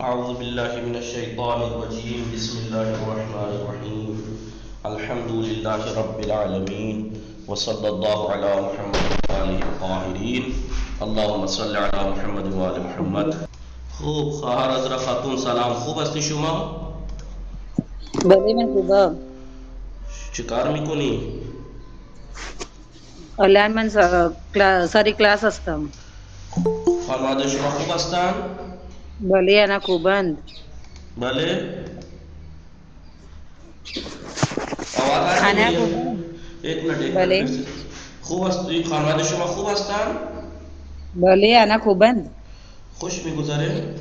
أعوذ بالله من الشيطان الرجيم بسم الله الرحمن الرحيم الحمد لله رب العالمين وصلى الله على محمد وآله الطاهرين اللهم صل على محمد وآل محمد. خوب خواهر حضرت خاتون سلام، خوب هستی شما؟ بله من خوبم. چه کار میکنی؟ الان من ساری کلاس هستم. خانواده شما خوب هستن؟ بله انا خوبند. بله؟ آواز آ رہی انا ہے؟ خوبم. ایک منٹ بله پھر سے. خوب هستی؟ خانواده شما خوب هستن؟ بله انا خوبند. خوش میگذره؟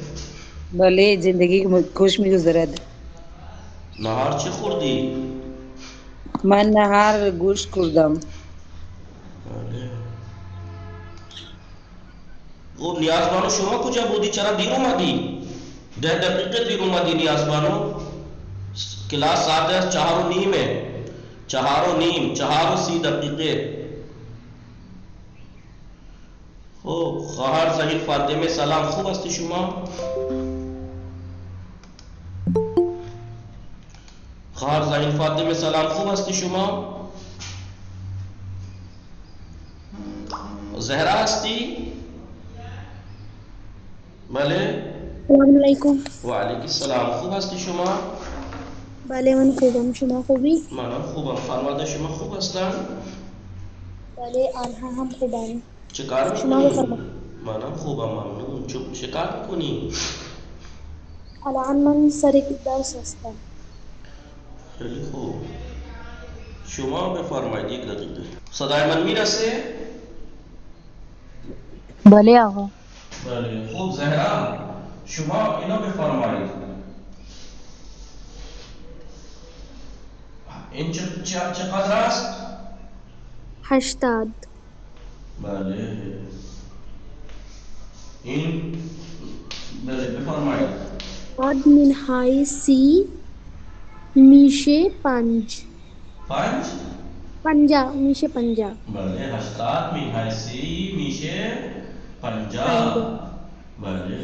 بله زندگی خوش میگذرد. نهار چی خوردی؟ من نهار گوشت خوردم. بله. او نیاز بانو شما کجا بودی؟ چرا دیر اومدی؟ 10 دقیقه دیر اومدی نیاز بانو. کلاس ساعت ہے 4:09 ہے. 4:09 4:30. خواهر زهیر فاطمه سلام، خوب هستی شما؟ خواهر زهیر فاطمه سلام، خوب هستی شما؟ زهرا هستی؟ بله. السلام علیکم. وعلیکم السلام، خوب هستی شما؟ بله من خوبم، شما خوبی؟ منم خوبم. خانواده شما خوب هستن؟ بله آنها هم خوبند. چه کار شما میکنی؟ بفرمایید. منم خوبم ممنون. چه کار میکنی؟ الان من سر درس هستم. خیلی خوب. شما بفرمایید 1 دقیقه. صدای من میرسه؟ بله آقا. بله. خوب زهرا شما اینو بفرمایید. این چقدر است؟ 80. بله. این بله بفرمایید. بعد منهای سی میشه 5. 5؟ 50 میشه 50. بله. 80 منهای 30 میشه 50. بله.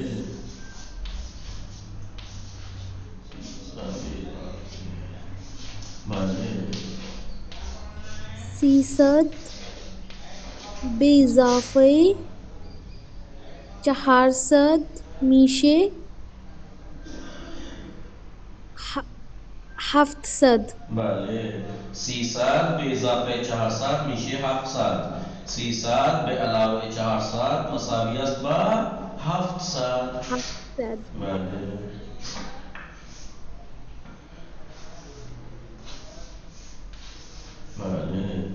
بله. 300 به اضافه 400 میشه 700. بله. 300 به اضافه 400 میشه 700. 300 به علاوه 400 مساوی است با 700. 700. بله. بله.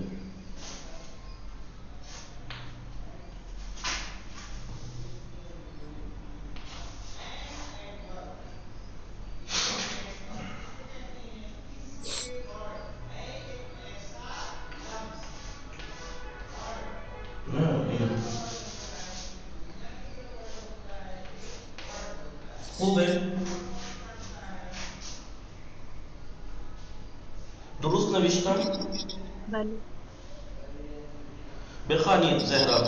خوبه؟ درست نوشتم؟ بله. بخوانید زهرا.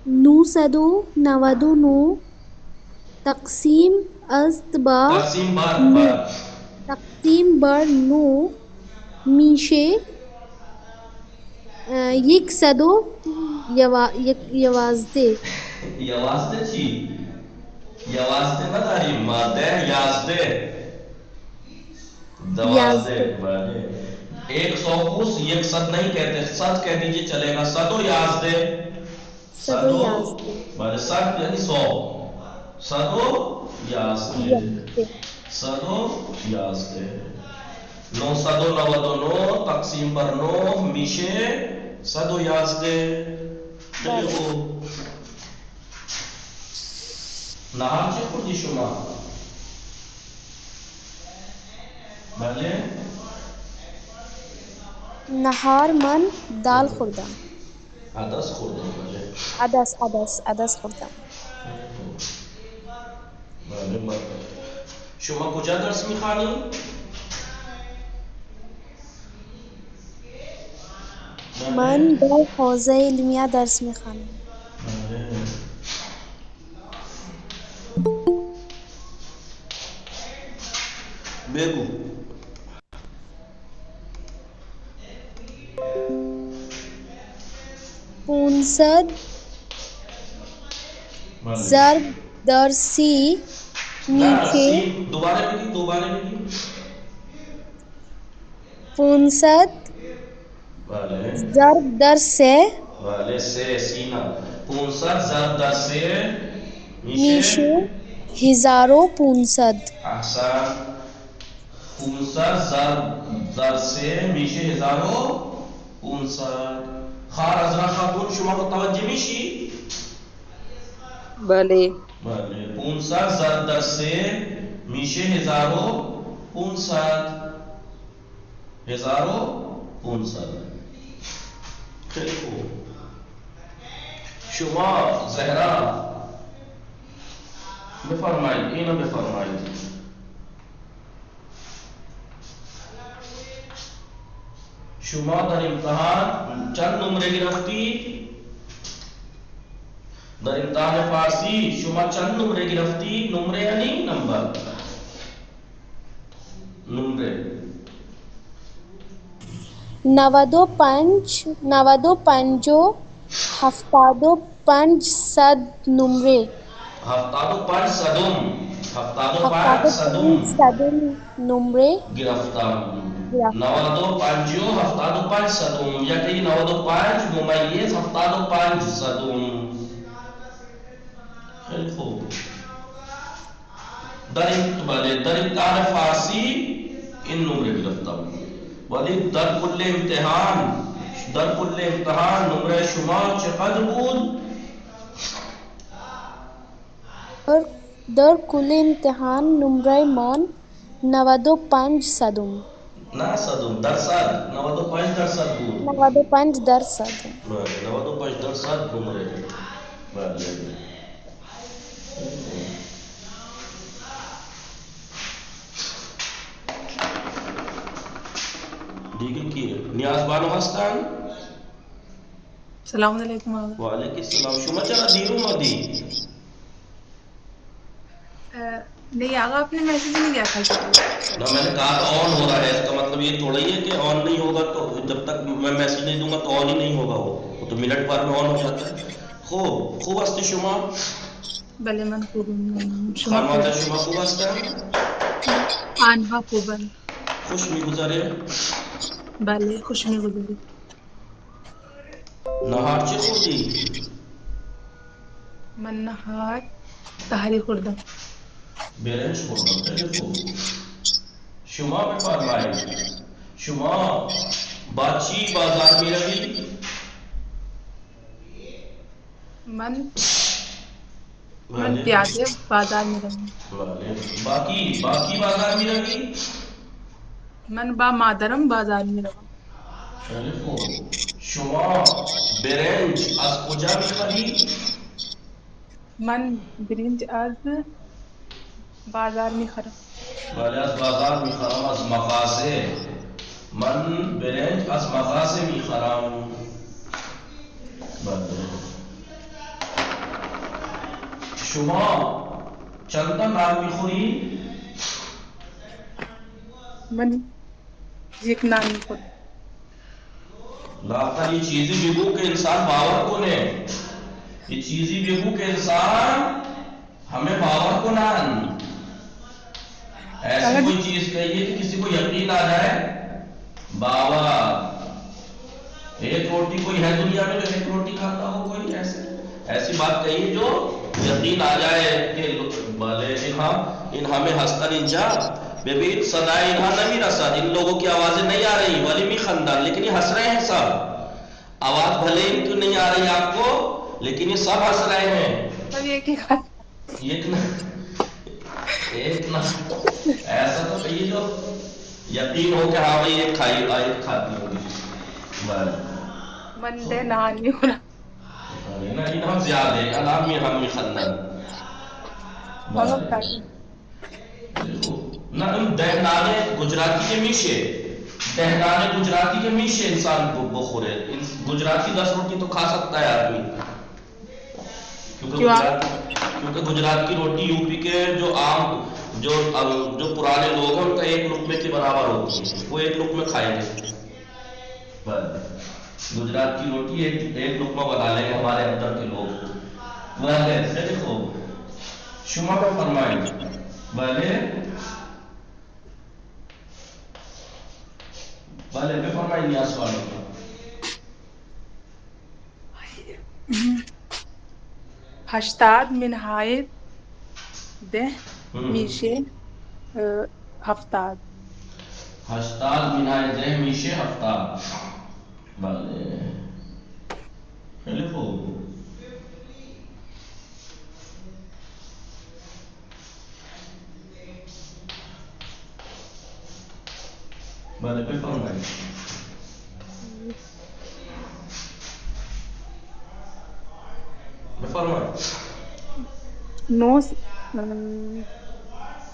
999 تقسیم است با تقسیم بر 9. تقسیم بر 9 میشه 111. یوازده چی؟ یوازده نداریم، ماده یازده. 12. بله. 100 نہیں کہتے، 100 کہہ دیجیے چلے گا. 111. 111. بله. 100 یعنی 100. 111. 111. 999 تقسیم بر 9 میشه 111. خیلی خوب. نهار چه خوردی شما؟ بله. نهار من دال خوردم. عدس خوردی؟ بله. عدس خوردم. بله. شما کجا درس میخوانی؟ من در حوزه علمیه درس میخوانم. بگو پونصد ضرب در سی میشه دوبارہ بھی پونصد ضرب در سه سے سینا 500 ضرب در سے میشه 1500 احسن 500 ضرب در سے میشه 1500 خار ازرا خاتون شما متوجه میشی؟ بله 500 ضرب در سے میشه 1500 خیلی خوب شما زهرا بفرمایید اینو بفرمایید شما در امتحان چند نمره گرفتی؟ در امتحان فارسی شما چند نمره گرفتی؟ نمره یعنی نمبر نمره 95 75 صد نمره 75 صدم نمره گرفتم 95 صدم یا کہ 95 ممیز 75 صدم خیلی خوب در امتحان فارسی این نمره گرفتم ولی در کل امتحان نمره شما چقدر بود؟ در کل امتحان نمره من 95 صدم نه صدم درصد 95 درصد بود 95 درصد 95 درصد نمره بله دیگه کیه؟ نیاز بانو هستن؟ السلام علیکم و علیکم السلام شما چرا دیر اومدی؟ نہیں آگا آپ نے میسج نہیں کیا تھا نہ میں نے کہا تھا آن ہو رہا ہے اس کا مطلب یہ تھوڑا ہی ہے کہ آن نہیں ہوگا تو جب تک میں میسج نہیں دوں گا تو آن ہی نہیں ہوگا وہ تو منٹ بار میں آن ہو جاتا ہے خوب هستی شما؟ بله من خوبم شما خانواده شما خوب هستن؟ آنها خوبن خوش میگذره؟ بله خوش میگذره نهار چی خوردی؟ من نهار تحری خوردم برنج خوردم خیلی خوب شما بفرمایید شما با چی بازار میروی؟ من پیاده بازار میروم باقی بازار میروی؟ من با مادرم بازار میروم خیلی خوب شما برنج از کجا میخری؟ من برنج از بازار میخرم بله از بازار میخرم از مغازه من برنج از مغازه میخرم بله شما چند تا نان میخوری؟ من یک نان میخورم لاختر یہ چیزی بگو کہ انسان باور کنے یہ چیزی بگو کہ انسان ہمیں باور کنان ایسی کوئی چیز کہیے کہ کسی کو یقین آ جائے باور ایک روٹی کوئی ہے دنیا میں جو ایک روٹی کھاتا ہو کوئی ایسی بات کہیے جو یقین آ جائے کہ بھلے انہا میں ہستن انجا ببین صدای انہا نمی رسد ان لوگوں کی آوازیں نہیں آ رہی ولی می خندان لیکن یہ ہنس رہے ہیں سب آواز بھلے ان کی نہیں آ رہی آپ کو لیکن یہ سب ہنس رہے ہیں ایک نہ ایسا تو کہیے جو یقین ہو کہ ہاں بھائی ایک کھاتی ہوگی من دے نان نہیں ہونا این هم زیاده الان هم میخندن نه اون دهنانه گجراتی که میشه دهنانه گجراتی که میشه انسان بخوره گجراتی 10 روٹی تو کھا سکتا ہے آدمی کیونکہ گجرات کی روٹی یو پی کے جو عام جو پرانے لوگ ہیں ان کا ایک لقمے کے برابر ہوتی ہے، وہ ایک لقمے کھائیں گے. گجرات کی روٹی ایک لقمہ بنا لیں گے ہمارے اندر کے لوگ. دیکھو شما کا فرمائیں بھلے فرمائیں نیاز والوں کا. هشتاد من هاي ده میشه 70. 80 مینای ده میشه 70. بله خیلی خوب. بله بفرمایید. بفرمایید.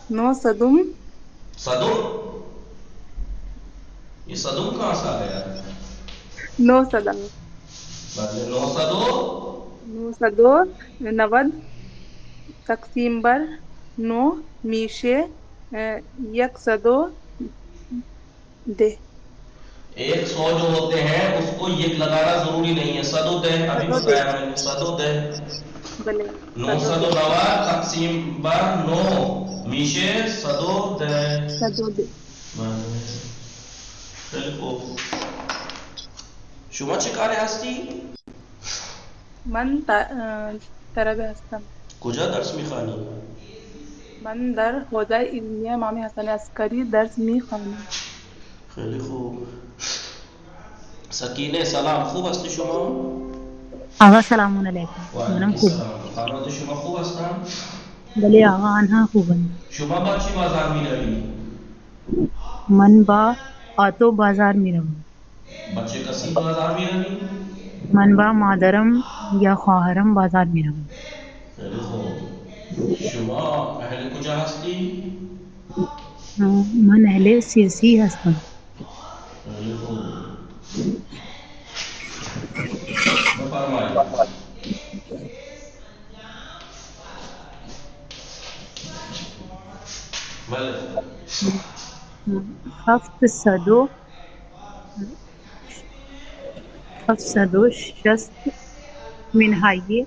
9 صدم. صدم؟ یہ صدم کہاں سے آ گیا؟ 9 صدم. بله 900 90 تقسیم بر 9 میشه 110. 100 جو ہوتے ہیں اس کو یک لگانا ضروری نہیں ہے. صدو دے ابھی بتایا میں نے. صدو دے بلے 990 تقسیم بر 9 میشه صدو دے. خیلی خوب. شما چه کاری هستی؟ من طلبه هستم. کجا درس میخوانی؟ من در حوزه علمیه امام حسن عسکری درس میخوانم. خیلی خوب. سکینه سلام، خوب هستی شما؟ آقا سلام علیکم. منم خوب. خانواده شما خوب هستن؟ بله آقا آنها خوبند. شما با چی بازار میروی؟ من با آتو بازار میروم. با چه کسی بازار میروی؟ من با مادرم یا خواهرم بازار میروم. خیلی خوب. شما اهل کجا هستی؟ من اهل سیرسی هستم. خیلی خوب. بفرمایید. بله 760 منهای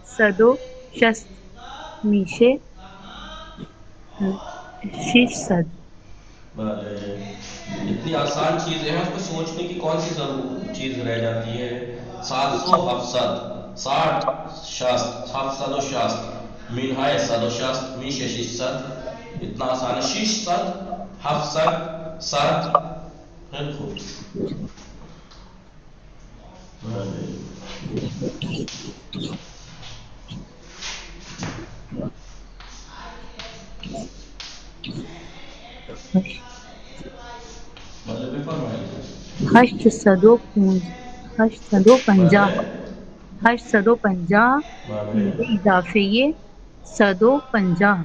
160 میشه 600. بله اتنی آسان چیزیں ہیں، اس کو سوچنے کی کون سی ضرور چیز رہ جاتی ہے. 700 700 60 60 760 منهای 160 میشه 600. اتنا آسان ہے. 600 700 100. خیلی خوب. بله بفرمایید. 850 اضافه 150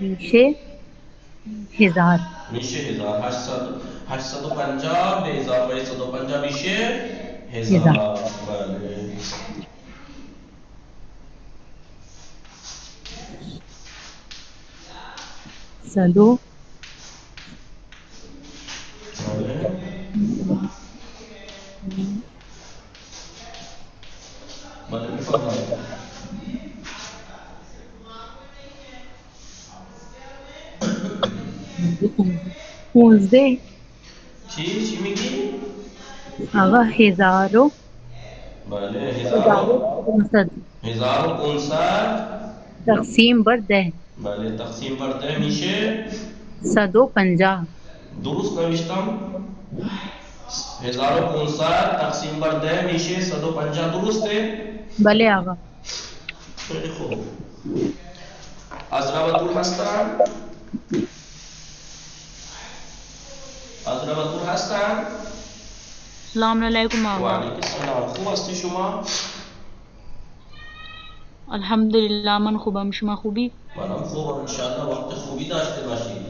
میشه 1000. میشه 1000. 850 به اضافه 150 میشه 1000. بله 100 بله بفرمایید. 15 چی میگی؟ آقا 1000 بله 1500 تقسیم بر 10. بله تقسیم بر 10 میشه 150. درست نوشتم؟ 1500 تقسیم بر 10 میشه 150. درسته؟ بله آقا. خیلی خوب. از رابطور هستن؟ از رابطور هستن؟ السلام علیکم آقا. وعلیکم السلام. خوب هستی شما؟ الحمدلله من خوبم. شما خوبی؟ منم خوبم. انشاءالله وقت خوبی داشته باشید.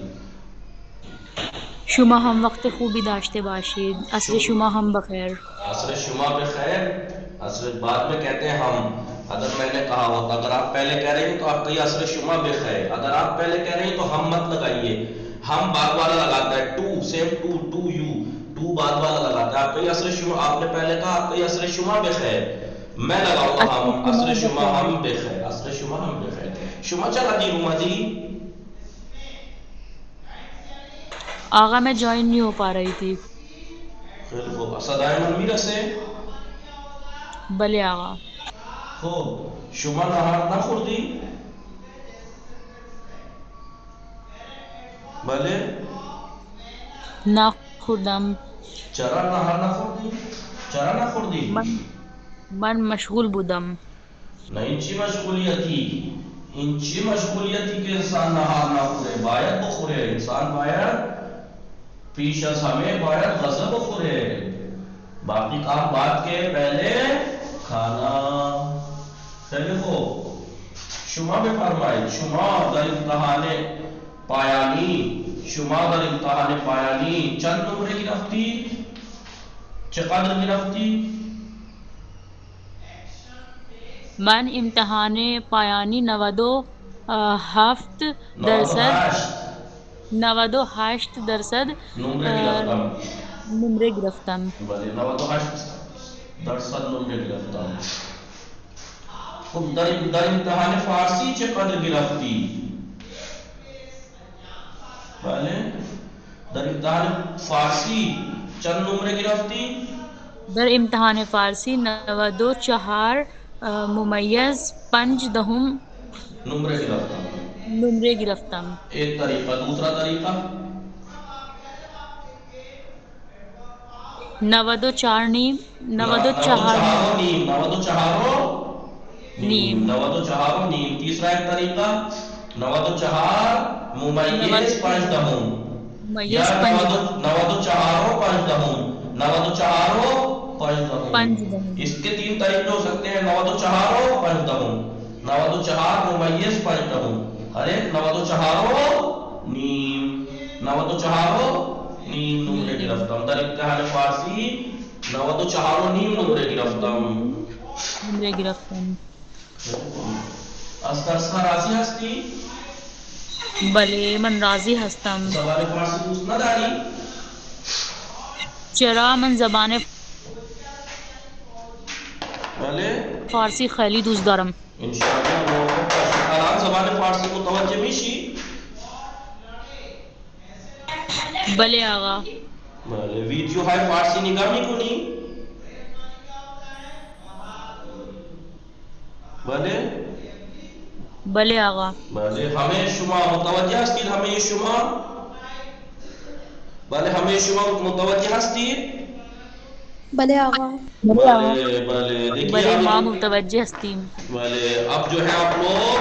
شما هم وقت خوبی داشته باشید. عصر شما هم بخیر. عصر شما بخیر. عصر بعد میں کہتے ہیں ہم اگر میں نے کہا ہوتا، اگر آپ پہلے کہہ رہے ہیں تو آپ کا یہ اصل شمع بخ ہے. اگر آپ پہلے کہہ رہے ہیں تو ہم مت لگائیے، ہم بعد والا لگاتا ہے. To same to you, to بعد والا لگاتا ہے. آپ کا یہ اصل شمع، آپ نے پہلے کہا آپ کا یہ اصل شمع بخ ہے. میں لگاؤں گا ہم، اصل شمع ہم بخ ہے، اصل شمع ہم بخ ہے. شمع چلا دی روما دی. آغا میں جوائن نہیں ہو پا رہی تھی. پھر وہ صدائے منوی رسے بلے آغا. خوب. شما نهار نخوردی؟ بله؟ نخوردم. چرا نهار نخوردی؟ چرا نخوردی؟ من مشغول بودم. نه این چی مشغولیتی؟ این چی مشغولیتی که انسان نهار نخوره؟ باید بخوره. انسان باید پیش از همه باید غذا بخوره. باقی کام بعد کے پہلے کھانا. چلیے ہو. شما بفرمایید. شما در امتحان پایانی، شما در امتحان پایانی چند نمره گرفتی؟ چقدر گرفتی؟ من امتحان پایانی 97% 98% نمره گرفتم. بله 98% نمره گرفتم. خب در امتحان فارسی چقدر گرفتی؟ بله در امتحان فارسی چند نمره گرفتی؟ در امتحان فارسی 94 ممیز 5 نمره گرفتم. نمره گرفتم. ایک طریقہ. دوسرا طریقہ 94 نیم. 94 نیم. تیسرا ایک طریقہ 94 ممیز 5 یا 94 5. اس کے 3 طریقے ہو سکتے ہیں. 94 5 94 ممیز 5. ہر ایک 94 نیم. 94 نیم نمره گرفتم. در امتحان فارسی 94 نیم نمره گرفتم. از درس راضی هستی؟ بله من راضی هستم. زبان فارسی دوست نداری؟ چرا من زبان بله فارسی خیلی دوست دارم. انشاءالله موفق باشی. الان زبان فارسی متوجه میشی؟ بله آقا. بله. ویدیو های فارسی نگاه میکنی؟ بله بله آقا. بله. همه شما متوجه هستید؟ همه شما؟ بله همه شما متوجه هستید؟ بلے آغا. بله بله. بله دیکھیے ما متوجه هستیم. بله اب جو ہے آپ لوگ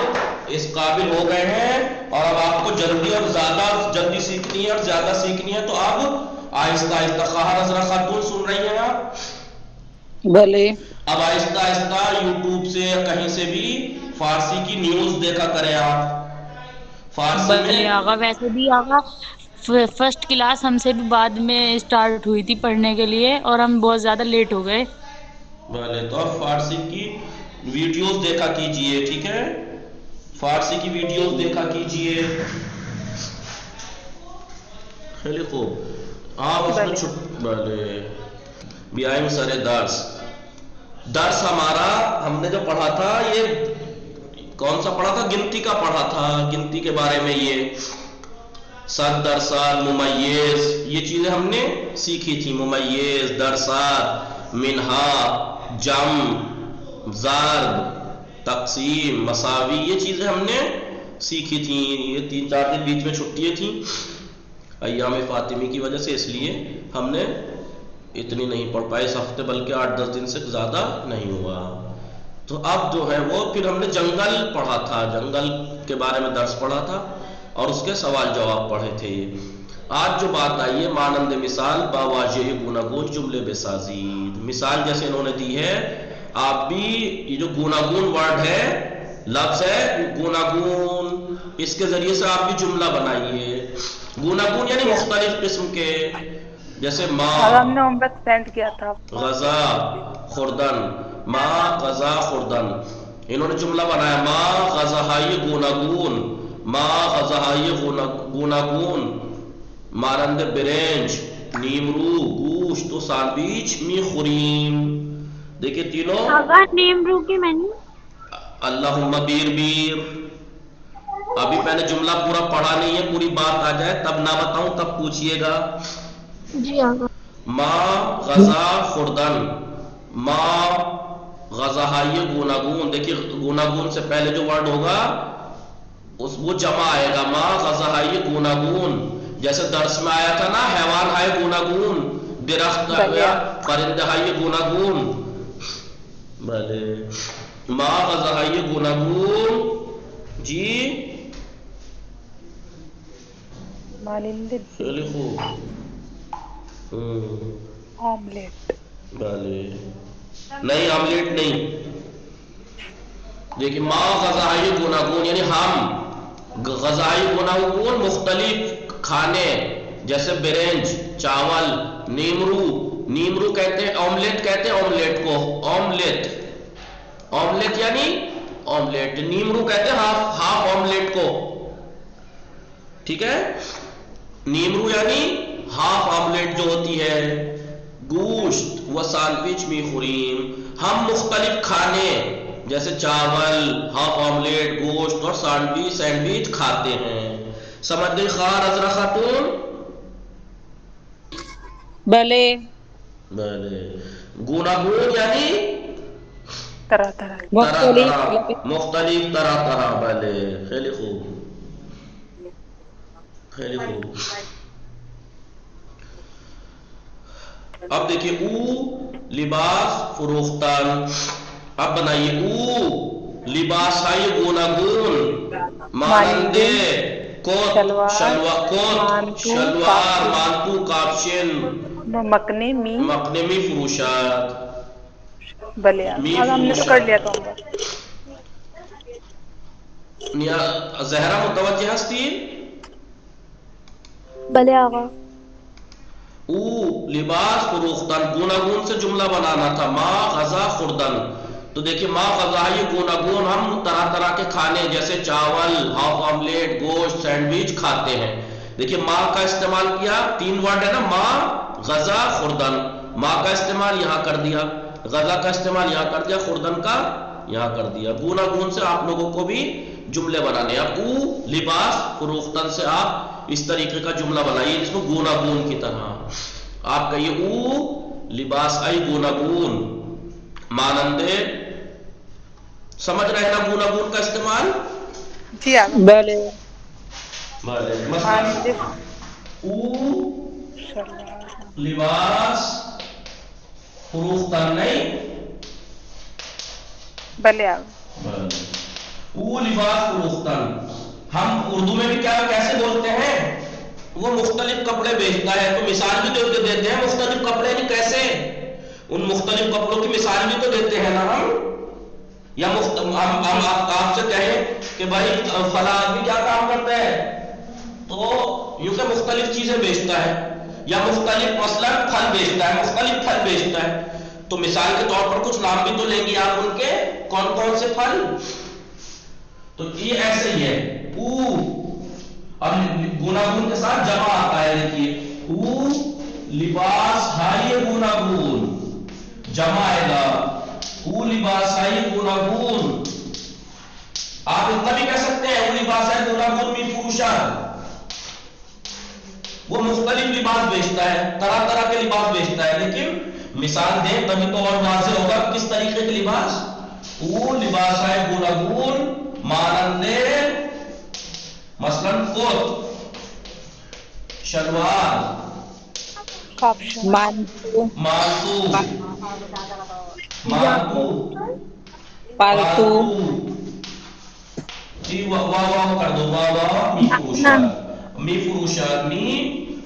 اس قابل ہو گئے ہیں اور اب آپ کو جلدی اور زیادہ جلدی سیکھنی ہے اور زیادہ سیکھنی ہے. تو اب آہستہ آہستہ خواہر حضرت خاتون سن رہی ہیں آپ؟ بھلے. اب آہستہ آہستہ یوٹیوب سے یا کہیں سے بھی فارسی کی نیوز دیکھا کریں آپ فارسی بلے میں. آقا. ویسے بھی آقا فرسٹ کلاس ہم سے بھی بعد میں اسٹارٹ ہوئی تھی پڑھنے کے لیے اور ہم بہت زیادہ لیٹ ہو گئے. بھلے تو اب فارسی کی ویڈیوز دیکھا کیجئے. ٹھیک ہے فارسی کی ویڈیوز دیکھا کیجئے. خیلی خوب. آپ اس میں بھلے بھی آئیں سر درس ہمارا ہم نے جو پڑھا تھا یہ کون سا پڑھا تھا؟ گنتی کا پڑھا تھا. گنتی کے بارے میں یہ صد درصد ممیز یہ چیزیں ہم نے سیکھی تھی. ممیز، درصد، منہا، جم، ضرب، تقسیم، مساوی یہ چیزیں ہم نے سیکھی تھیں. یہ 3-4 دن بیچ میں چھٹیاں تھیں ایام فاطمی کی وجہ سے، اس لیے ہم نے اتنی نہیں پڑھ پائے اس ہفتے، بلکہ 8-10 دن سے زیادہ نہیں ہوا. تو اب جو ہے وہ پھر ہم نے جنگل پڑھا تھا، جنگل کے بارے میں درس پڑھا تھا اور اس کے سوال جواب پڑھے تھے. آج جو بات آئی ہے مانند مثال با واجہ گوناگون جملے بسازید. مثال جیسے انہوں نے دی ہے آپ بھی یہ جو گوناگون ورڈ ہے لفظ ہے گوناگون اس کے ذریعے سے آپ بھی جملہ بنائیے. گوناگون یعنی مختلف قسم کے، جیسے ما ہم نے عمرت سینڈ کیا تھا. غذا خوردن، ما غذا خوردن. انہوں نے جملہ بنایا ما غزہائی گوناگون، ما غزہائی گوناگون مانند برنج، نیمرو، گوشت و سانڈویچ می خوریم. دیکھیں تینوں آغا نیمرو کی معنی اللہم بیر بیر. ابھی میں نے جملہ پورا پڑھا نہیں ہے، پوری بات آ جائے تب نہ بتاؤں تب پوچھئے گا. جی آغا. ما غزا خوردن، ما غزہائی گوناگون. دیکھیے گوناگون سے پہلے جو ورڈ ہوگا وہ جمع آئے گا، ما غزہائی گوناگون. جیسے درس میں آیا تھا نا حیوان ہائے گوناگون، درخت پرندہ ہائے گوناگون. بھلے ما غزہائی گوناگون جی مانند خیلی خوب. آملیٹ. بھلے نہیں آملیٹ نہیں. دیکھیں ما غزائی گوناگون یعنی ہم غزائی گوناگون مختلف کھانے جیسے برنج، چاول، نیمرو. نیمرو کہتے ہیں آملیٹ، کہتے ہیں آملیٹ کو آملیٹ. آملیٹ یعنی آملیٹ. نیمرو کہتے ہیں ہاف آملیٹ کو. ٹھیک ہے، نیمرو یعنی ہاف آملیٹ جو ہوتی ہے. گوشت و سانڈوچ می خوریم، ہم مختلف کھانے جیسے چاول، ہاف آملیٹ، گوشت اور سینڈوچ کھاتے ہیں. سمجھ گئی خار ازرا خاتون؟ بھلے. بلے. گوناگون یعنی طرح طرح. طرح مختلف طرح، مختلف طرح طرح. بلے خیلی خوب، خیلی خوب. اب دیکھیے او لباس فروختن. اب بنائیے او لباس ہائی گوناگون مانند کوت، شلوار، مانتو، کاپشن، مکنے می مکنے می فروشات. بلے می آغا ہم نے تو کر لیا تھا عمرہ. زہرا متوجہ ہستی. بلے آغا. او لباس فروختن، گوناگون سے جملہ بنانا تھا. ما غزا خوردن. تو دیکھیں ما غزا یہ گوناگون ہم طرح طرح کے کھانے جیسے چاول، ہاف آملیٹ، گوشت، سینڈوچ کھاتے ہیں. دیکھیں ما کا استعمال کیا، تین ورڈ ہے نا، ما غزا خوردن. ما کا استعمال یہاں کر دیا، غزا کا استعمال یہاں کر دیا، خوردن کا یہاں کر دیا. گوناگون سے آپ لوگوں کو بھی جملے بنانے. اب او لباس فروختن سے آپ اس طریقے کا جملہ بنائیے جس میں گوناگون کی طرح آپ کہیے او لباس آئی گوناگون مانندے. سمجھ رہے ہیں نا گوناگون کا استعمال؟ جی آغا. بھلے. مانند او لباس فروختن نہیں. بلے آغا. او لباس فروختن ہم اردو میں بھی کیا کیسے بولتے ہیں، وہ مختلف کپڑے بیچتا ہے. تو مثال بھی تو دیتے ہیں مختلف کپڑے نہیں کیسے، ان مختلف کپڑوں کی مثال بھی تو دیتے ہیں نا ہم. یا ہم آپ سے کہیں کہ بھائی فلاں آدمی کیا کام کرتا ہے، تو یوں کہ مختلف چیزیں بیچتا ہے، یا مختلف مثلا پھل بیچتا ہے، مختلف پھل بیچتا ہے. تو مثال کے طور پر کچھ نام بھی تو لیں گے آپ ان کے، کون کون سے پھل. تو یہ ایسے ہی ہے. او اب گوناگون کے ساتھ جمع آتا ہے. دیکھیے او لباس ہائی گوناگون جمع آئے گا. او لباس ہائی گوناگون. آپ اتنا بھی کہہ سکتے ہیں او لباس ہائی گوناگون می فروشان. وہ مختلف لباس بیچتا ہے، طرح طرح کے لباس بیچتا ہے. لیکن مثال دیں تبھی تو اور واضح ہوگا کس طریقے کے لباس. او لباس ہائی گوناگون مانندے مثلا کوت، شلوار، مانتو، مانتو، مانتو، پالتو. جی واہ کر دو، واہ می فروشات. می فروشات، می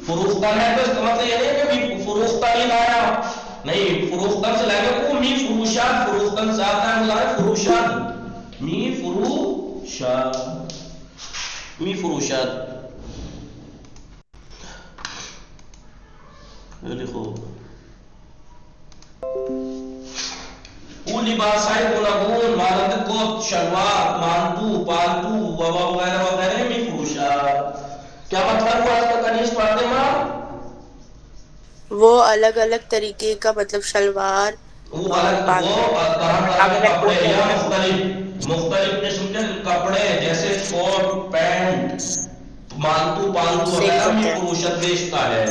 فروختن ہے تو اس کا مطلب یہ نہیں کہ می فروختن ہی لایا، نہیں، فروختن سے لائے گا کو می فروشات. فروختن سے آتا ہے مظاہر فروشات. می فروشات، می فروشات. لکھو او لباس ہے گوناگون مانند کوٹ شلوار مانتو پالتو وغیرہ وغیرہ مفروشات. کیا مطلب ہوا اس کا کنیز فاطمہ؟ وہ الگ الگ طریقے کا مطلب شلوار وہ طرح طرح کے کپڑے یا مختلف قسم کے کپڑے جیسے کوٹ پینٹ مانتو پالتو وغیرہ مفروشات بیچتا ہے.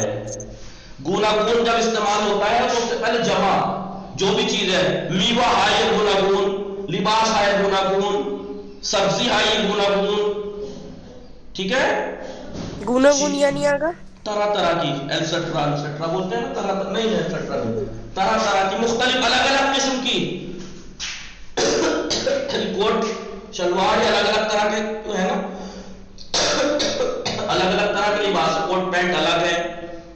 گوناگون جب استعمال ہوتا ہے تو اس سے پہلے جمع جو بھی چیز ہے میوہ ہے گوناگون، لباس ہے گوناگون، سبزی ہے گوناگون. ٹھیک ہے. گوناگون یعنی آگا طرح طرح کی ایٹسٹرا بولتے ہیں نا، طرح نہیں ایٹسٹرا طرح طرح کی مختلف الگ الگ قسم کی کوٹ شلوار یا الگ الگ طرح کے ہے نا، الگ الگ طرح کے لباس. کوٹ پینٹ الگ ہے،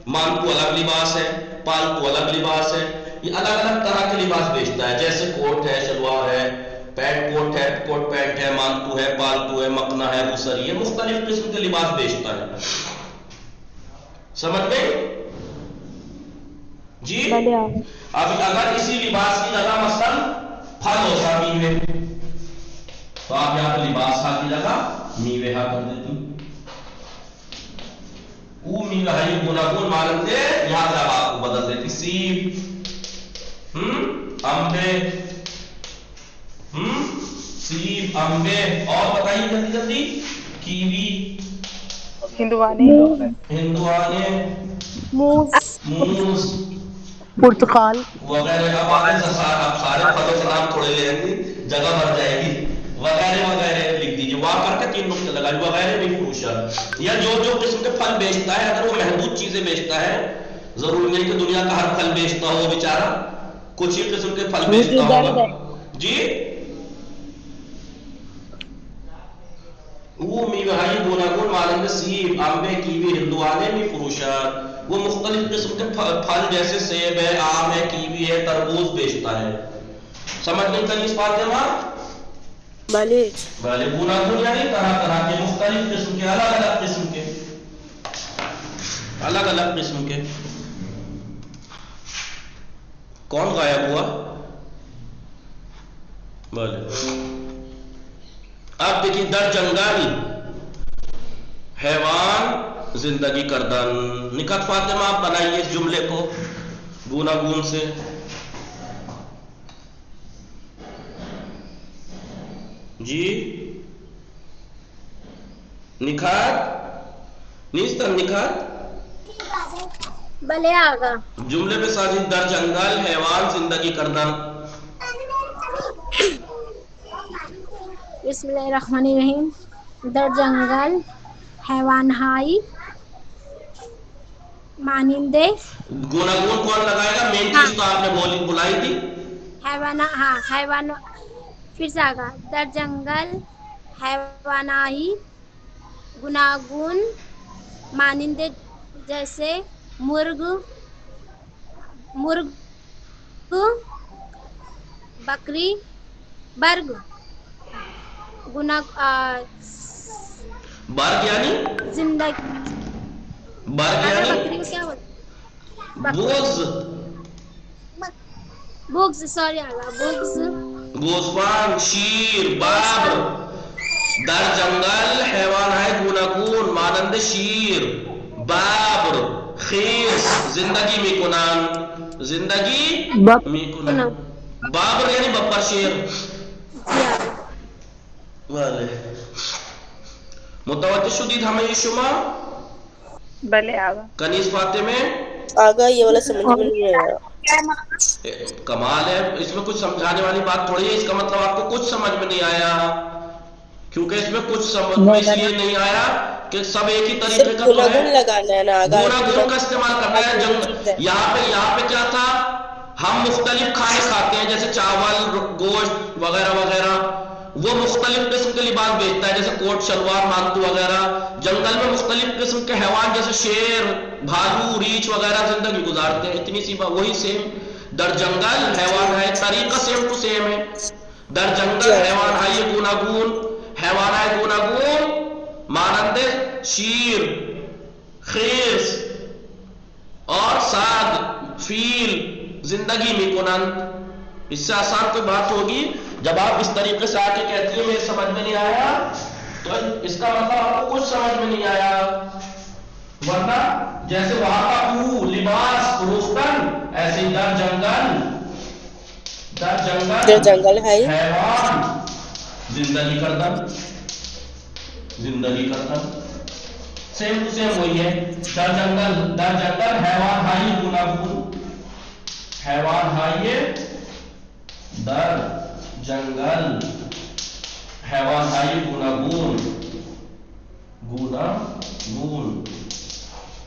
مانتو الگ لباس ہے، پالتو الگ لباس ہے. یہ الگ الگ طرح کے لباس بیچتا ہے جیسے کوٹ ہے، شلوار ہے، پینٹ کوٹ ہے، کوٹ پینٹ ہے، مانتو ہے، پالتو ہے، مکنا ہے، روسری ہے. مختلف قسم کے لباس بیچتا ہے. سمجھ گئے جی؟ اب اگر اسی لباس کی جگہ مثلا پھل ہوتا میوے تو آپ یہاں پہ لباس کی جگہ میوے کر دیتی. او میوہ ہے گوناگون مانتے یہاں سے آپ کو بدل دیتی سیب امبے سیب امبے. اور بتائیے جلدی جلدی. کیوی ہندوانے موز پرتقال وغیرہ. اب آپ سارے پھلوں کے نام تھوڑے لے لیں گے جگہ بھر جائے گی. وغیرہ وغیرہ لکھ دیجیے وہاں کر کے 3 نقطے لگا وغیرہ بھی فروشات. یا جو جو قسم کے پھل بیچتا ہے اگر وہ محدود چیزیں بیچتا ہے، ضروری نہیں کہ دنیا کا ہر پھل بیچتا ہو بیچارہ، کچھ ہی قسم کے پھل بیچتا ہوگا. جی وہ میوہائی گوناگون مانند سیب امبے کیوی ہندوانے میں فروشات. وہ مختلف قسم کے پھل جیسے سیب ہے، آم ہے، کیوی ہے، تربوز بیچتا ہے. سمجھ نہیں کنیز فاطمہ؟ بھلے بھلے. گوناگون یعنی طرح طرح کے مختلف قسم کے الگ الگ قسم کے الگ الگ قسم کے. کون غائب ہوا؟ بھلے. اب دیکھیں در جنگل حیوان زندگی کردن. نکات فاطمہ آپ بنائیے اس جملے کو گوناگون سے. جی نکات نیستن نکات بھلے آگا. جملے پہ ساجد در جنگل حیوان زندگی کردن. بسم اللہ الرحمن الرحیم. در جنگل حیوان ہائی مانندے. گوناگون کون لگائے گا؟ مین چیز تو آپ نے بلائی تھی. حیوان پھر سے آگا. در جنگل حیوانائی گناگون مانندے جیسے مرغ بکری برگ برگ یعنی زندگی. برگ یعنی بکری کو کیا بولتے؟ بوگز. سوری آگا. بوگز گوسفند شیر بابر. در جنگل حیوان ہے گوناگون مانند شیر بابر خیز زندگی می کنند. زندگی می کنند. بابر یعنی بپر شیر. بله. متوجہ شدید ہمیں شما؟ بلے آگا. کنیز فاطمہ آگا یہ والا سمجھ میں نہیں آیا. کمال ہے. اس میں کچھ سمجھانے والی بات تھوڑی ہے. اس کا مطلب آپ کو کچھ سمجھ میں نہیں آیا کیونکہ اس میں کچھ سمجھ میں اس لیے نہیں آیا کہ سب ایک ہی طریقے کا تو ہے. لگانا ہے نا. گوناگون کا استعمال کرنا ہے. یہاں پہ کیا تھا؟ ہم مختلف کھانے کھاتے ہیں جیسے چاول گوشت وغیرہ وغیرہ. وہ مختلف قسم کے لباس بیچتا ہے جیسے کوٹ شلوار مانتو وغیرہ. جنگل میں مختلف قسم کے حیوان جیسے شیر بھالو ریچھ وغیرہ زندگی گزارتے ہیں. اتنی سی بات. وہی سیم در جنگل حیوان ہے. طریقہ سیم ٹو سیم ہے. در جنگل حیوان ہے یہ گوناگون. حیوان ہے گوناگون مانند شیر خیز اور ساد فیل زندگی میں کنند. اس سے آسان کوئی بات ہوگی؟ جب آپ اس طریقے سے آ کے کہتی ہیں میرے سمجھ میں نہیں آیا تو اس کا مطلب آپ کو کچھ سمجھ میں نہیں آیا. ورنہ جیسے وہاں کا او لباس فروختن ایسے ہی در جنگل حیوان زندگی کردن سیم ٹو سیم وہی ہے. در جنگل حیوان ہائی گوناگون حیوان ہائیے در جنگل حیوان ہائی گوناگون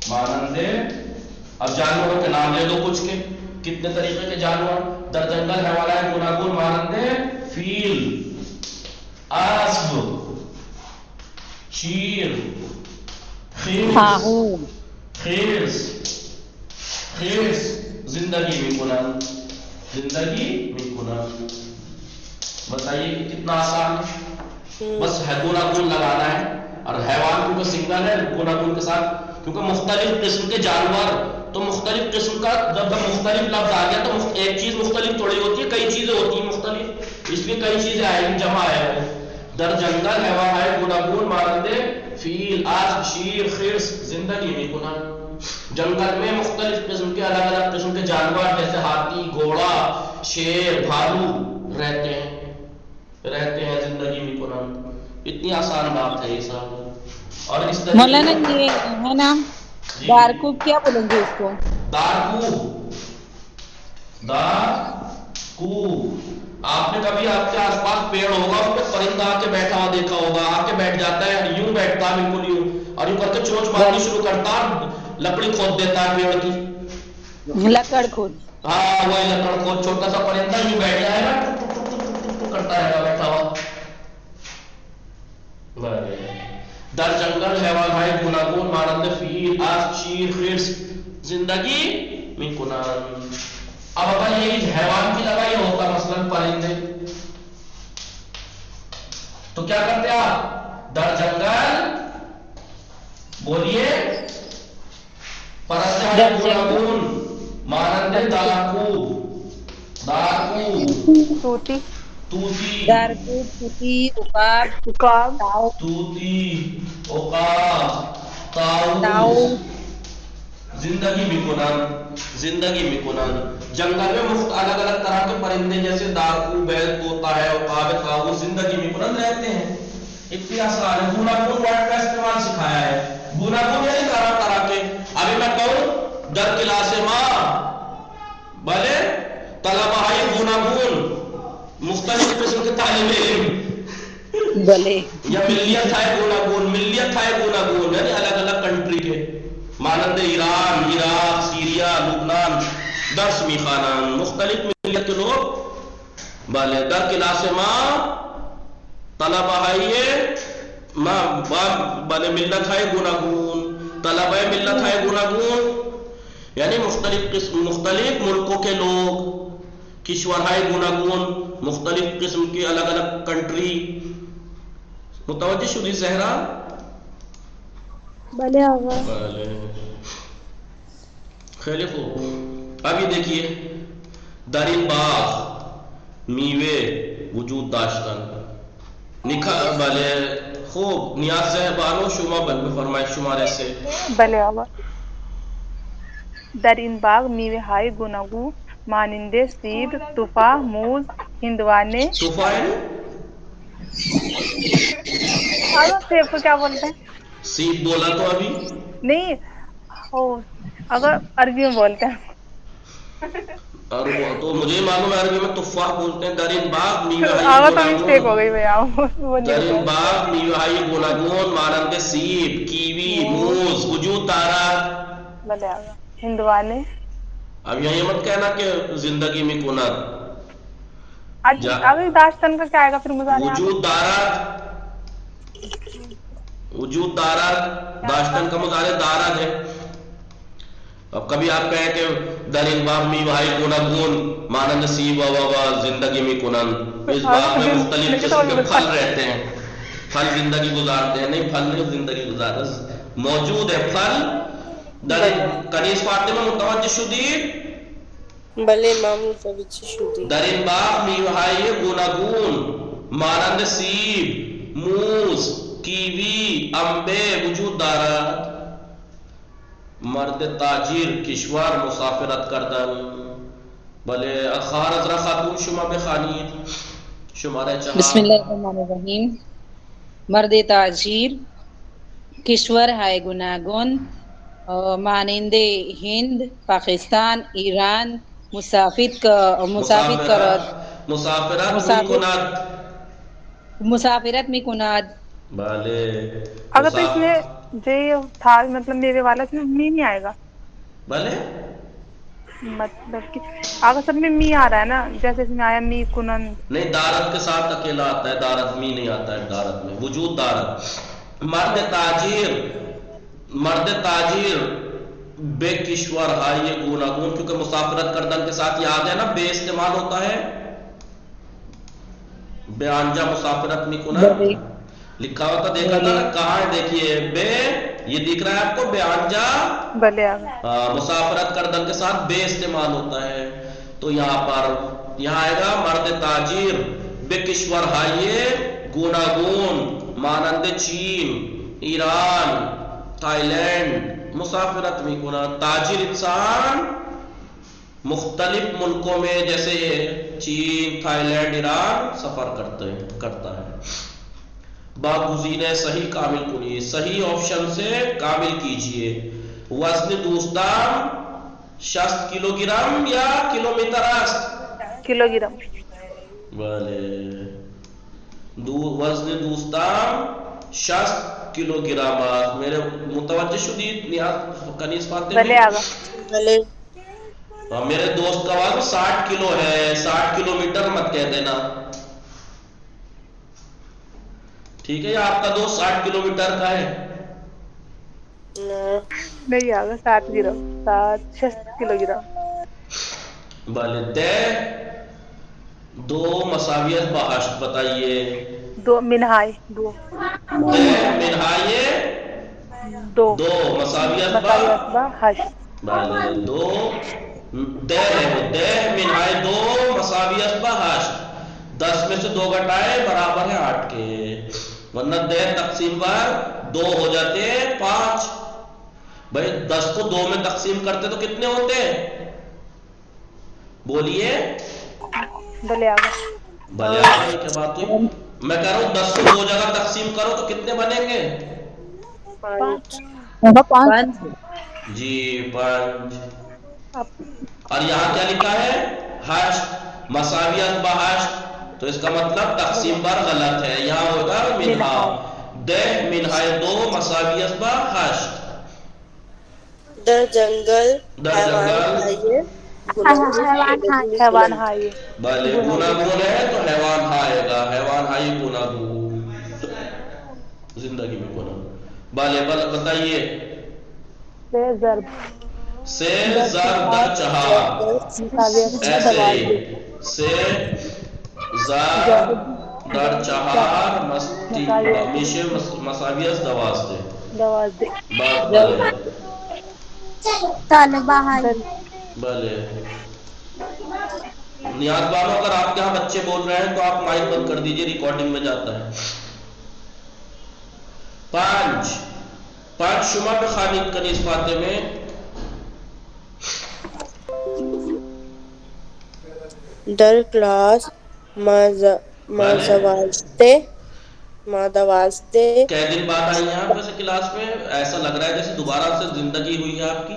مانندے. اب جانوروں کے نام لے دو کچھ کے کتنے طریقے کے جانور. در جنگل حیوان ہائی گوناگون مانندے فیل اسب شیر خرس زندگی میں کنن بتائیے کہ کتنا آسان ہے. بس گوناگون لگانا ہے اور حیوان کیونکہ سنگل ہے گوناگون کے ساتھ کیونکہ مختلف قسم کے جانور تو مختلف قسم کا جب مختلف لفظ آ گیا تو ایک چیز مختلف تھوڑی ہوتی ہے کئی چیزیں ہوتی ہیں مختلف اس لیے کئی چیزیں آئیں گی جمع ہے. در جنگل حیوان ہے گوناگون مانندے فیل اسب شیر خرس زندگی میں کنن. جنگل میں مختلف قسم کے الگ الگ قسم کے جانور جیسے ہاتھی گھوڑا شیر بھالو رہتے ہیں زندگی میں کنن. اتنی آسان بات ہے یہ سب. اور اس طرح مولانا یہ ہے نا دارکوب کیا بولیں گے اس کو؟ دارکوب آپ نے کبھی آپ کے آس پاس پیڑ ہوگا اس پہ پرندہ آ کے بیٹھا ہوا دیکھا ہوگا. آ کے بیٹھ جاتا ہے یوں بیٹھتا ہے بالکل یوں اور یوں کر کے چونچ مارنی شروع کرتا ہے لکڑی کھود دیتا ہے پیڑ کی لکڑ کھود. ہاں وہی لکڑ کھود. چھوٹا سا پرندہ یوں بیٹھ جائے گا کرتا رہے گا بیٹھا ہوا. در جنگل حیوان ہائے گوناگون مانند فیل اسب شیر خرس زندگی میں کنن. اب اگر یہ حیوان کی جگہ یہ ہوتا مثلا پرندے تو کیا کرتے آپ؟ در جنگل بولیے پرندے گوناگون مانند طوطی طوطی عقاب طوطی عقاب طاؤس زندگی میں کنن. جنگل میں الگ الگ طرح کے پرندے جیسے ڈاکو بیل طوطا ہے عقاب طاؤس زندگی میں کنن رہتے ہیں. اتنی آسان ہے. گوناگون ورڈ کا استعمال سکھایا ہے. گوناگون یعنی طرح طرح کے. ابھی میں کہوں در کلاس ماں بھلے طلبہ ہے گوناگون مختلف قسم کے طالب علم بھلے یا ملیت ہے گوناگون یعنی الگ الگ کنٹری کے مانند ایران عراق سیریا لبنان درس میخانان مختلف ملیت کے لوگ بالے. در کلاس ماں طلبہ ہے بالے ملت ہے گوناگون طلبہ ملت ہے گوناگون یعنی مختلف ملکوں کے لوگ. کشور ہے گوناگون مختلف قسم کے الگ الگ کنٹری. متوجہ شدی زہرا؟ بلے آغا خیلی خوب. ابھی دیکھیے در این باغ میوے وجود داشتن نکھا بلے خوب. نیاز صاحبانو شما بل فرمائش شمارے سے بلے آغا. در این باغ میوے ہائے گوناگون مانندے سیب تفاح موز ہندوانے. سیب کو کیا بولتے ہیں؟ سیب بولا تو ابھی نہیں اگر عربی میں بولتے ہیں تو مجھے معلوم ہے عربی میں تفاح بولتے ہیں. درین باغ میوہائی گوناگون مانند سیب کیوی موز وجود دارات ہندوانے. اب یہاں یہ مت کہنا کہ زندگی میں کنن. اگر داشتن کا کیا آئے گا پھر مزانے وجود دارات داشتن کا مزارے دارات ہے. اب کبھی آپ کہیں کہ در این باغ میوہائی گوناگون مانند سیب و زندگی میں کنن. اس باغ میں مختلف قسم کے پھل رہتے ہیں. پھل زندگی گزارتے ہیں. نہیں پھل نہیں زندگی گزارتے موجود ہے پھل. در کنیز فاطمہ متوجہ شدید بله امام مرتبط شدی. در این باغ میوه‌های گوناگون مانند سیب، موز، کیوی، انبه وجود دارد. مرد تاجر کشور مسافرت کردن. بله خواهر حضرت خاتون شما بخوانید شماره 4. بسم اللہ الرحمن الرحیم. مرد تاجر کشور ہے گناگون مانند ہند، پاکستان، ایران مسافرت می کند. بله اگر تو اس میں یہ تھا مطلب میوے والا اس میں می نہیں آئے گا. بله مطلب کہ اگر سب میں می آ رہا ہے نا، جیسے اس میں آیا می کنن. نہیں، دارت کے ساتھ اکیلا آتا ہے، دارت می نہیں آتا ہے. دارت میں وجود دارت. مرد تاجر بے کشور ہے گوناگون، کیونکہ مسافرت کردن کے ساتھ یاد ہے نا بے استعمال ہوتا ہے. بے آنجا مسافرت میں کنا لکھا ہوتا دیکھا تھا نا، کہاں ہے دیکھیے بے، یہ دکھ رہا ہے آپ کو بے آنجا. بلے مسافرت کردن کے ساتھ بے استعمال ہوتا ہے. تو یہاں آئے گا مرد تاجر بے کشور ہے گوناگون مانند چین، ایران، تھائی لینڈ مسافرت میں کنا. تاجر انسان مختلف ملکوں میں جیسے چین، تھائی لینڈ، ایران سفر کرتا ہے. باگزینہ صحیح کامل کنی، صحیح آپشن سے کامل کیجئے. وزن دوستان 60 کلو گرام یا کلومیٹر است؟ Kilo gram. بله وزن دوستان 60 کلو گرام است. میرے متوجہ شدید نیاز کنیز فاطمہ؟ بلے آگا. بله میرے دوست کا وزن 60 کلو ہے، 60 کلومیٹر مت کہہ دینا، ٹھیک ہے؟ یا آپ کا دوست 60 کلومیٹر کا ہے؟ نہیں آگا 60 گرام، 60 کلو گرام. بله دو مساویت بحشت بتائیے. دو منہائی دو منہائے دو مساویت با حش. بله دو دہ ہے وہ دہ منہائے دو مساویت با حشت. 10 میں سے 2 گھٹائے برابر ہے 8 کے، ورنہ دہ تقسیم بر 2 ہو جاتے 5. بھائی 10 کو 2 میں تقسیم کرتے تو کتنے ہوتے؟ بولیے. بلے آگا. بھلے آگے کیا بات ہوئی؟ میں کہہ رہا ہوں 10 کو 2 جگہ تقسیم کرو تو کتنے بنیں گے؟ 5. جی 5. اور یہاں کیا لکھا ہے؟ حشت مساویت بحشت، تو اس کا مطلب تقسیم بر غلط ہے. یہاں ہوگا منہا، دہ منہائے 2 مساویت بحشت. در جنگل حیوان ہائی. بھلے گوناگون ہے تو حیوان آئے گا، حیوان ہائی گوناگون، زندگی میں گوناگون. بھلے بتائیے. سے ضرب در چہار، ایسے ہی سے ضرب در چہار ہمیشہ مساویت دوازدے. طالبہ ہے. بھلے نیاز بانو اگر آپ کے یہاں بچے بول رہے ہیں تو آپ مائک بند کر دیجئے، ریکارڈنگ میں جاتا ہے. 5 شما پہ خالد کنیز فاطمہ. در کلاس ماں دوازدے. کئی دن بعد آئی ہیں آپ ویسے کلاس میں؟ ایسا لگ رہا ہے جیسے دوبارہ سے زندگی ہوئی ہے آپ کی،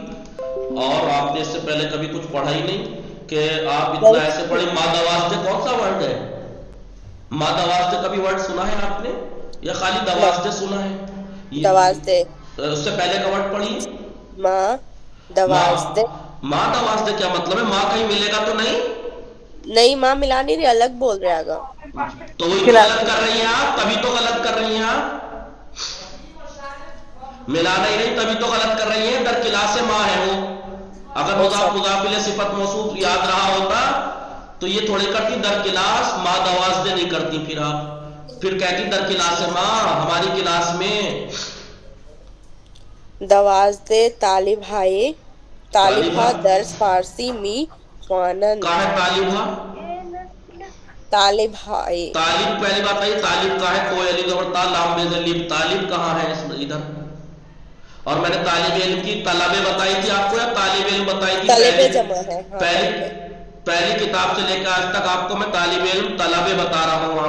اور آپ نے اس سے پہلے کبھی کچھ پڑھا ہی نہیں کہ آپ اتنا ایسے پڑھی. ماں دوازدے کون سا ورڈ ہے؟ ماں دوازدے کبھی ورڈ سنا ہے آپ نے یا خالی دوازدے سنا ہے؟ دوازدے. اس سے پہلے کا ورڈ پڑھیے. ماں دوازدے. ماں دوازدے کیا مطلب ہے؟ ماں کہیں ملے گا تو نہیں؟ نہیں ماں ملا نہیں رہے، الگ بول رہے آگا. تو وہی غلط کر رہی ہیں آپ، تبھی تو غلط کر رہی ہیں آپ. ملا نہیں تبھی تو غلط کر رہی ہیں. در کلاس ماں ہے وہ. اگر مضاف الیہ صفت موصوف یاد رہا ہوتا تو یہ تھوڑی کرتی در کلاس ماں دوازدے نہیں کرتی. پھر آپ پھر کہتی در کلاس ماں، ہماری کلاس میں. دوازدے طالب ہائے، طالب ہا درس فارسی می خوانند کا ہے طالب ہا؟ طالب ہائے طالب پہلی بات آئی، طالب کا ہے کوئی علی زبر تا لام بے ذلیب، طالب کہاں ہے اس میں ادھر؟ اور میں نے طالب علم کی طلبے بتائی تھی آپ کو یا طالب علم بتائی تھی؟ طلبے جمع ہے، ہاں پہلی کتاب سے لے کے آج تک آپ کو میں طالب علم طلبے بتا رہا ہوں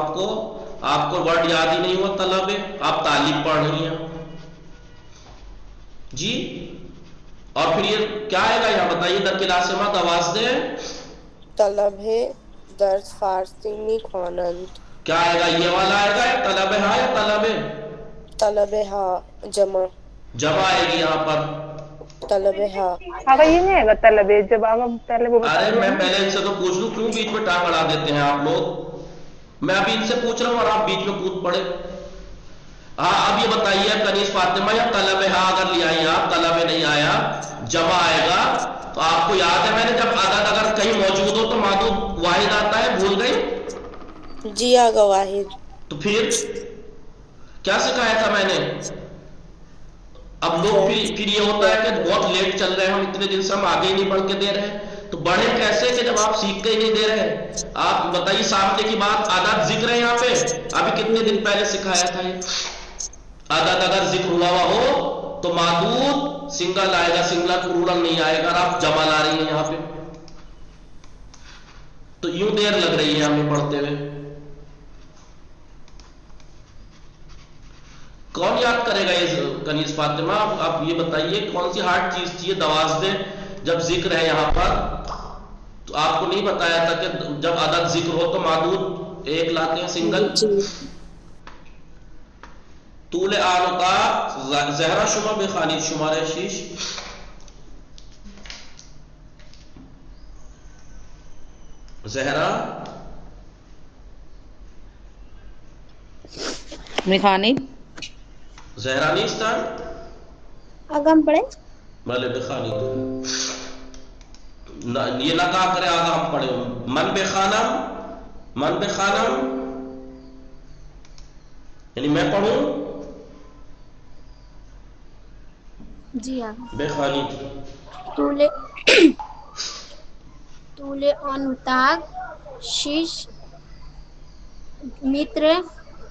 آپ کو ورڈ یاد ہی نہیں ہوا طلبے، آپ طالب پڑھ رہی ہیں جی۔ اور پھر یہ کیا آئے گا یہاں بتائیے، در کلاس ما دوازدہ طلب ہے درس فارسی می خوانند، کیا آئے گا؟ یہ والا آئے گا یا طلب ہا یا طلبے؟ طلب ہا جمع آئے گی یہاں پر طلب ہا۔ آگا یہ نہیں آئے گا طلبے، جب آگا پہلے وہ بتا ارے دیا میں نا۔ پہلے ان سے تو پوچھ لوں، کیوں بیچ میں ٹانگ اڑا دیتے ہیں آپ لوگ؟ میں ابھی ان سے پوچھ رہا ہوں اور آپ بیچ میں کود پڑے۔ ہاں اب یہ بتائیے کنیز فاطمہ یا طلب ہا اگر لے آئی آپ، طلب نہیں آیا جمع آئے گا تو آپ کو یاد ہے میں نے جب عدد اگر کہیں موجود ہو تو معدود واحد آتا ہے، بھول گئی؟ جی آگا واحد۔ تو پھر کیا سکھایا تھا میں نے؟ اب لوگ پھر یہ ہوتا ہے کہ بہت لیٹ چل رہے ہیں، ہم اتنے دن سے ہم آگے ہی نہیں بڑھ کے دے رہے، تو بڑھے کیسے کہ جب آپ سیکھ کے ہی نہیں دے رہے؟ آپ بتائیے سامنے کی بات، عدد ذکر ہے یہاں پہ، ابھی کتنے دن پہلے سکھایا تھا یہ؟ عدد اگر ذکر ہوا ہو تو معدود سنگل آئے گا، سنگلر پلورل نہیں آئے گا، اور آپ جمع لا رہی ہیں یہاں پہ، تو یوں دیر لگ رہی ہے ہمیں پڑھتے ہوئے۔ کون یاد کرے گا یہ کنیز فاطمہ؟ آپ یہ بتائیے کون سی ہارڈ چیز تھی یہ دوازدہ جب ذکر ہے یہاں پر؟ تو آپ کو نہیں بتایا تھا کہ جب عدد ذکر ہو تو معدود ایک لاتے ہیں سنگل؟ طول آن کا زہرا شما بے خانید شمار شیش، زہرا میخانید زہرا نیستان آگا ہم پڑھیں؟ بلے بے خانید یہ نہ کہا کرے آگا ہم پڑھے من بے خانم یعنی میں پڑھوں جی آگا۔ بے خانید طول آن تاگ شیش متر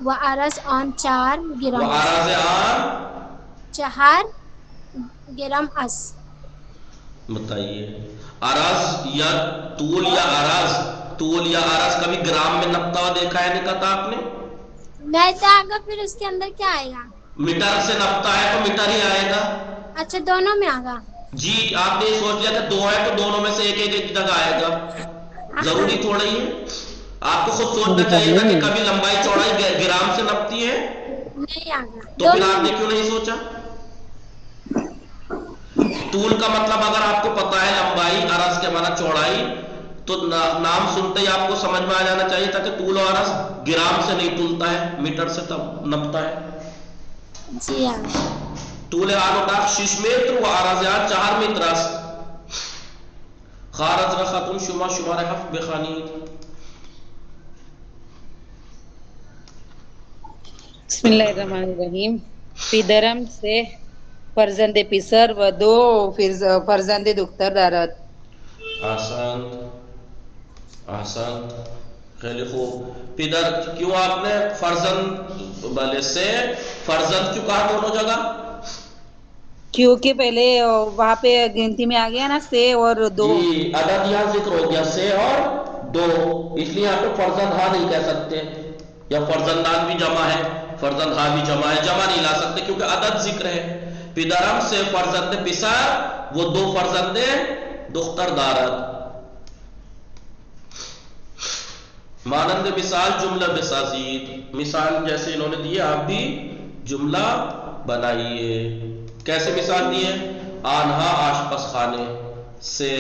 و عرض آن 4 گرم وعراض آن 4 گرم اس۔ بتائیے عرض یا طول یا عرض؟ طول یا عرض کبھی گرام میں نپتا ہوا دیکھا ہے نکتا آپ نے؟ نہیں تو آگا پھر اس کے اندر کیا آئے گا؟ میٹر سے نپتا ہے تو میٹر ہی آئے گا اچھا دونوں میں آگا؟ جی۔ آپ نے یہ سوچ لیا کہ دو ہے تو دونوں میں سے ایک جگہ آئے گا، ضروری تھوڑا ہی ہے۔ آپ کو خود سوچنا چاہیے تھا کہ کبھی لمبائی چوڑائی گرام سے نپتی ہے، نہیں آگا تو پھر آپ نے کیوں نہیں سوچا؟ طول کا مطلب اگر آپ کو پتا ہے لمبائی، عرض کے معنی چوڑائی، تو نام سنتے ہی آپ کو سمجھ میں آ جانا چاہیے تھا کہ طول و عرض گرام سے نہیں تلتا ہے، میٹر سے تب نپتا ہے۔ جی آگا۔ طول آن 6 متر و عرض 4 متر است۔ خارج رخاتون شما شمار 7 بخانید۔ بسم اللہ الرحمن الرحیم۔ پدرم سے فرزند پسر و 2 فرزند دختر دارد۔ احسنت خیلی خوب۔ پدر کیوں آپ نے فرزند بلے سے فرزند کیوں کہا دونوں جگہ؟ کیونکہ پہلے وہاں پہ گنتی میں آ گیا نا سے اور 2۔ جی عدد یہاں ذکر ہو گیا سے اور 2، اس لیے آپ کو فرزند ہا نہیں کہہ سکتے، یا فرزندان بھی جمع ہے، فرزند ہا بھی جمع ہے، جمع نہیں لا سکتے کیونکہ عدد ذکر ہے۔ پدرم سے فرزند پسر وہ 2 فرزند دختر دارد۔ مانند مثال جملہ بسازید، مثال جیسے انہوں نے دیے آپ بھی جملہ بنائیے۔ کیسے مثال دیے؟ آنہا آشپز خانے سے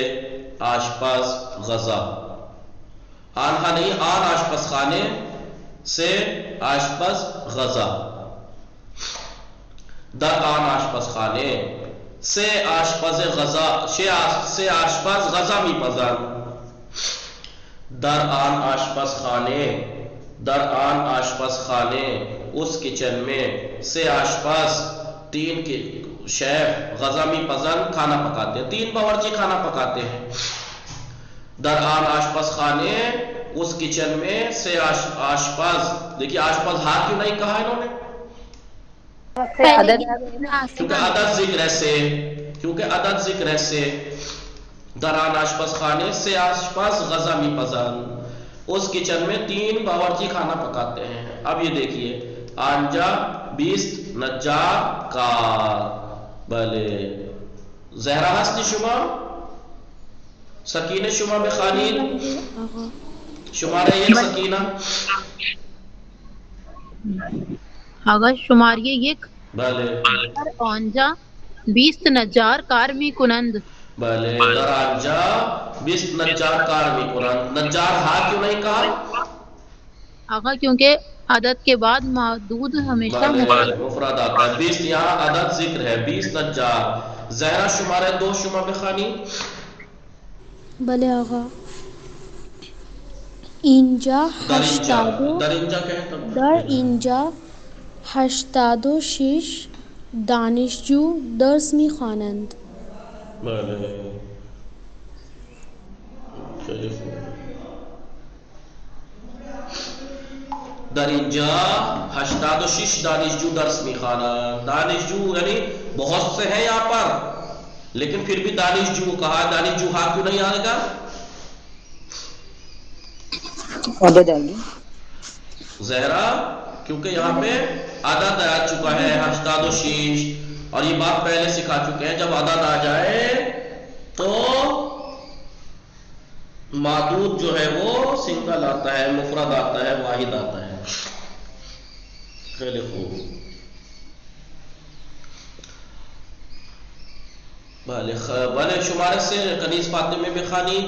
آشپز غذا، آنہا نہیں آن آشپز خانے سے آشپز غذا، در آن آشپز خانے سے آشپز غذا سے آشپز غذا می پزند۔ در آن آشپز خانے، در آن آشپز خانے اس کچن میں، سے آشپز 3 کے شیف غذا می پزند کھانا پکاتے ہیں، 3 باورچی کھانا پکاتے ہیں۔ درآن آشپز خانے اس کچن میں سے آشپز. دیکھیے آشپز ہاں کیوں نہیں کہا انہوں نے؟ کیونکہ عدد ذکر ہے سے. درآن آشپز خانے سے آشپز غذا می پزند. اس کچن میں 3 باورچی کھانا پکاتے ہیں. اب یہ دیکھیے آنجا 20 نجار کار. بلے زہرا ہستی شما سکینہ شما بخانید شمارے یہ سکینہ آغا شماریه 1 بلے در آنجا 20 نجار کار می کنند. بلے در آنجا 20 نجار کار می کنند. نجار ہاں کیوں نہیں کہا؟ آغا کیونکہ عدد کے بعد معدود ہمیشہ مفرد آتا ہے. 20 یہاں عدد ذکر ہے. 20 نجار. زہرا شمارے 2 شما بخانی. بلے آقا. اینجا هشتاد درینجا کہتا ہوں. در اینجا 86 دانشجو درس میخوانند. بله خیلی خوب. در اینجا 86 دانشجو درس میخوانند. دانشجو یعنی بہت سے ہیں یہاں پر، لیکن پھر بھی دانشجو کہا. دانشجو ہاں کیوں نہیں آئے گا؟ عدد آئے گی زہرا کیونکہ یہاں پہ عدد آ چکا ہے 86 اور یہ بات پہلے سکھا چکے ہیں. جب عدد آ جائے تو معدود جو ہے وہ سنگل آتا ہے، مفرد آتا ہے، واحد آتا ہے. خیلی خوب. بھلے شمارے سے کنیز فاطمہ بخانی.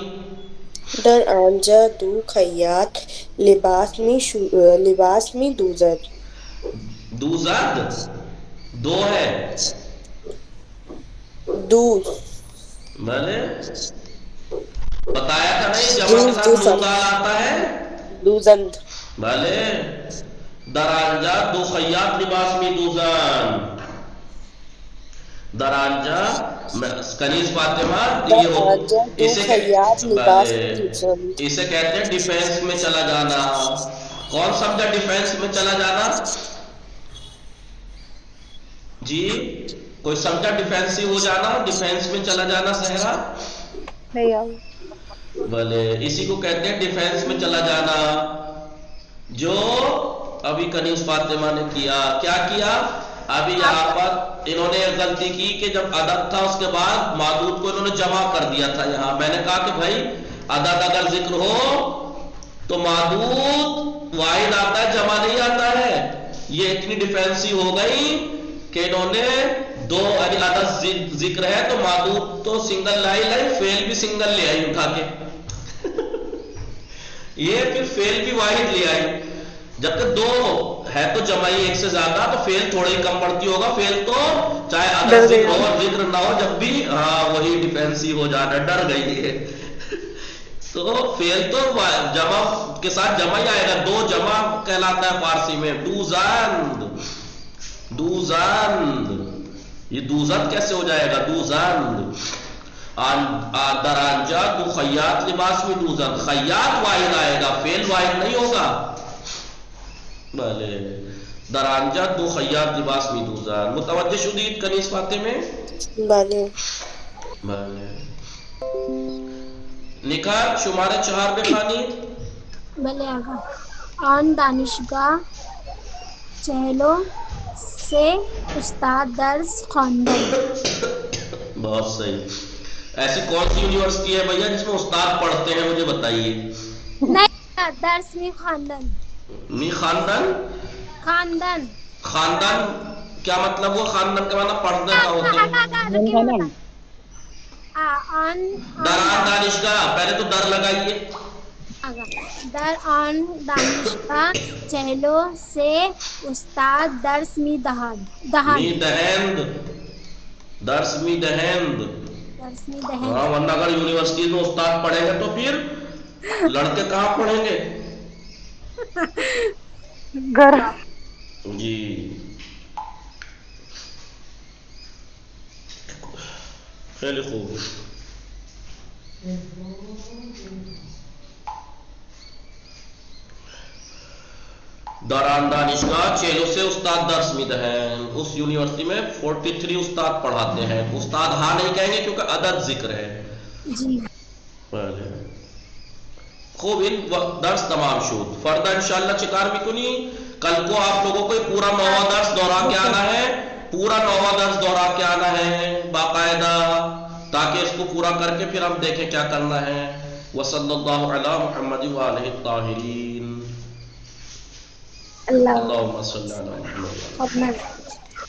در آنجا 2 خیاط لباس می دوزد. دوزد 2 ہے. دوز بھلے بتایا تھا نہیں جمع کے ساتھ نوندال آتا ہے. دوزند. بھلے درانجا 2 خیاط لباس می دوزن. درانجا کنیز فاطمہ اسے کہتے ہیں ڈیفینس میں چلا جانا. کون سمجھا ڈیفینس میں چلا جانا؟ جی کوئی سمجھا ڈیفینسی ہو جانا، ڈیفینس میں چلا جانا؟ صحرا نہیں آؤ. بھلے اسی کو کہتے ہیں ڈیفینس میں چلا جانا. جو ابھی کنیز فاطمہ نے کیا. کیا کیا؟ ابھی یہاں پر انہوں نے غلطی کی کہ جب عدد تھا اس کے بعد معدود کو انہوں نے جمع کر دیا تھا. یہاں میں نے کہا کہ بھائی عدد اگر ذکر ہو تو معدود واحد آتا ہے، جمع نہیں آتا ہے. یہ اتنی ڈیفینسی ہو گئی کہ انہوں نے 2 عدد ذکر ہے تو معدود تو سنگل لائی، فعل بھی سنگل لے آئی اٹھا کے. یہ پھر فعل بھی واحد لے آئی. جبکہ 2 ہے تو جمعی 1 سے زیادہ تو فعل تھوڑا ہی کم پڑتی ہوگا. فعل تو چاہے عدد ذکر ہو اور ذکر نہ ہو جب بھی وہی ڈیفینسی ہو جانا. ڈر گئی ہے تو فعل تو جمع کے ساتھ جمع ہی آئے گا. 2 جمع کہلاتا ہے فارسی میں. دوزند دوزند. یہ دوزند کیسے ہو جائے گا؟ دوزند. درانجا 2 خیاط لباس میں دوزند. خیاط واحد آئے گا، فعل واحد نہیں ہوگا. بھلے درانجا 2 خیاط لباس میں دوزند. متوجہ شدید کنیز فاطمہ؟ بلے بھلے. نکال شمارے 4 بخانی. بلے آقا. آن دانشگاه چهلو سے استاد درس خواندن. بہت صحیح. ایسی کون سی یونیورسٹی ہے بھیا جس میں استاد پڑھتے ہیں؟ مجھے بتائیے. نہیں درس می خواندن. می خاندان؟ خواندن. خاندان کیا مطلب ہوا؟ خاندان کا معنی پڑھنے کا ہوتا ہے. درآن دانشگاہ. پہلے تو در لگائیے. در آن دانشگاه چهلو سے استاد درس می دهند. می دہند. درس می دہند. ہاں ورنہ اگر یونیورسٹی میں استاد پڑھیں گے تو پھر لڑکے کہاں پڑھیں گے؟ گھر. جی خیلی خوب. دوران دانشگاہ چیلو سے استاد درس میدہ ہیں. اس یونیورسٹی میں 43 استاد پڑھاتے ہیں. استاد ہاں نہیں کہیں گے کیونکہ عدد ذکر ہے. جی خوب این درس تمام شد. فردا انشاءاللہ چکار میکنی کل کو آپ لوگوں کو پورا 9واں درس دورا کے آنا ہے. پورا 9واں درس دورا کے آنا ہے باقاعدہ, تاکہ اس کو پورا کر کے پھر ہم دیکھیں کیا کرنا ہے. وصلی اللہ علی محمد وآلہ الطاہرین. اللہ اللہم صلی علی محمد. اپنا